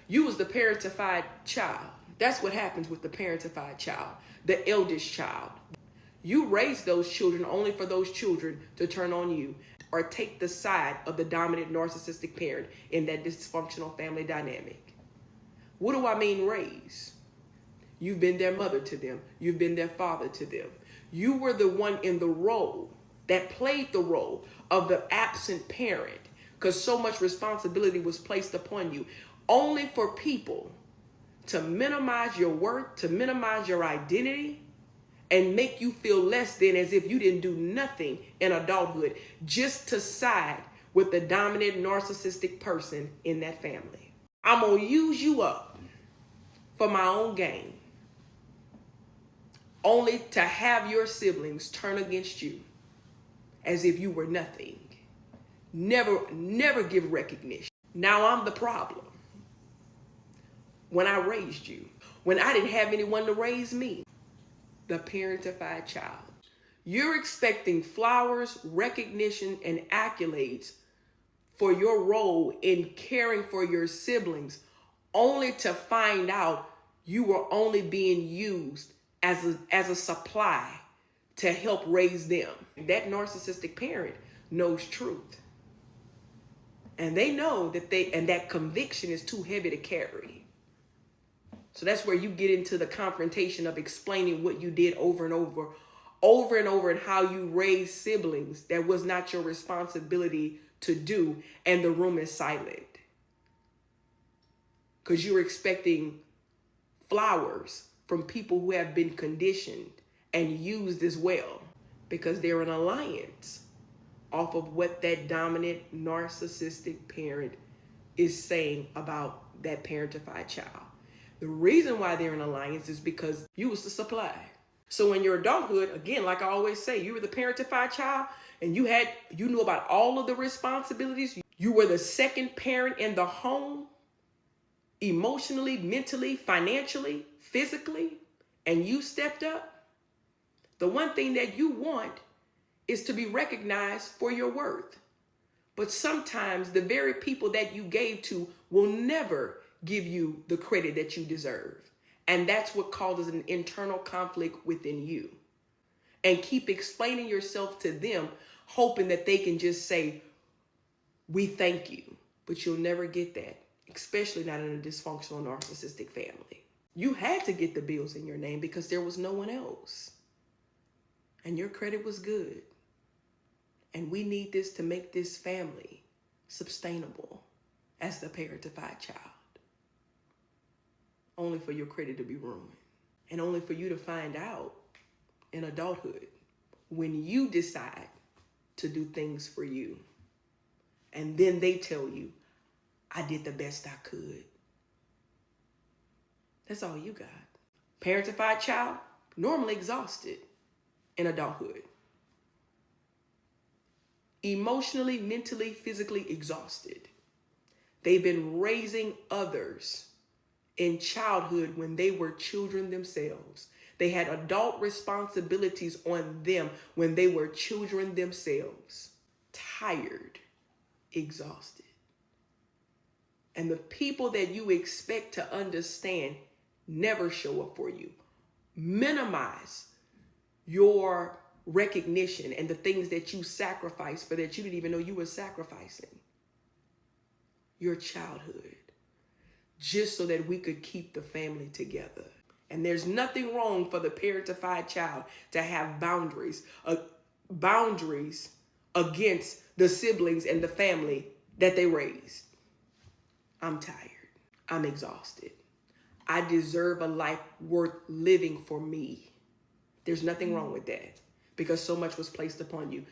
You was the parentified child. That's what happens with the parentified child, the eldest child. You raised those children only for those children to turn on you or take the side of the dominant narcissistic parent in that dysfunctional family dynamic. What do I mean raise? You've been their mother to them. You've been their father to them. You were the one in the role that played the role of the absent parent because so much responsibility was placed upon you only for people to minimize your worth, to minimize your identity, and make you feel less than as if you didn't do nothing in adulthood just to side with the dominant narcissistic person in that family. I'm going to use you up for my own gain, only to have your siblings turn against you as if you were nothing. Never give recognition. Now I'm the problem. When I raised you, when I didn't have anyone to raise me, the parentified child. You're expecting flowers, recognition, and accolades for your role in caring for your siblings, only to find out you were only being used as a supply to help raise them. That narcissistic parent knows truth. And they know that that conviction is too heavy to carry. So that's where you get into the confrontation of explaining what you did over and over, and how you raised siblings that was not your responsibility to do, and the room is silent. Because you're expecting flowers from people who have been conditioned and used as well, because they're an alliance off of what that dominant narcissistic parent is saying about that parentified child. The reason why they're an alliance is because you was the supply. So in your adulthood, again, like I always say, you were the parentified child and you knew about all of the responsibilities. You were the second parent in the home, emotionally, mentally, financially, physically, and you stepped up. The one thing that you want is to be recognized for your worth. But sometimes the very people that you gave to will never give you the credit that you deserve. And that's what causes an internal conflict within you. And keep explaining yourself to them, hoping that they can just say, we thank you. But you'll never get that, especially not in a dysfunctional narcissistic family. You had to get the bills in your name because there was no one else. And your credit was good. And we need this to make this family sustainable as the parentified child. Only for your credit to be ruined. And only for you to find out in adulthood when you decide to do things for you. And then they tell you, I did the best I could. That's all you got. Parentified child, normally exhausted in adulthood. Emotionally, mentally, physically exhausted. They've been raising others in childhood when they were children themselves. They had adult responsibilities on them when they were children themselves. Tired, exhausted. And the people that you expect to understand never show up for you. Minimize your recognition and the things that you sacrifice for that you didn't even know you were sacrificing. Your childhood. Just so that we could keep the family together. And there's nothing wrong for the parentified child to have boundaries against the siblings and the family that they raised. I'm tired. I'm exhausted. I deserve a life worth living for me. There's nothing wrong with that because so much was placed upon you.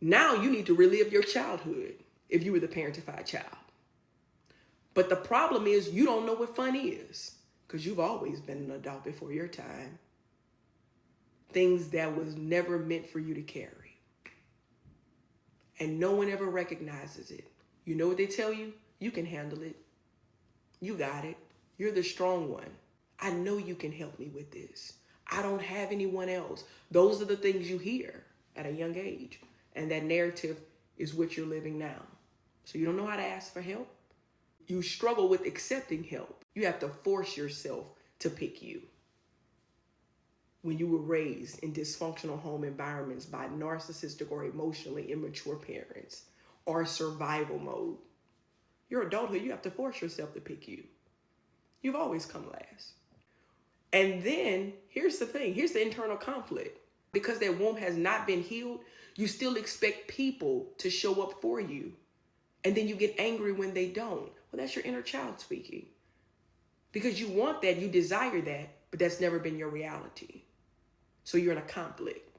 Now you need to relive your childhood if you were the parentified child. But the problem is you don't know what fun is because you've always been an adult before your time. Things that was never meant for you to carry. And no one ever recognizes it. You know what they tell you? You can handle it. You got it. You're the strong one. I know you can help me with this. I don't have anyone else. Those are the things you hear at a young age. And that narrative is what you're living now. So you don't know how to ask for help. You struggle with accepting help. You have to force yourself to pick you. When you were raised in dysfunctional home environments by narcissistic or emotionally immature parents or survival mode, your adulthood, you have to force yourself to pick you. You've always come last. And then here's the thing. Here's the internal conflict. Because that wound has not been healed, you still expect people to show up for you. And then you get angry when they don't. Well, that's your inner child speaking. Because you want that, you desire that, but that's never been your reality. So you're in a conflict.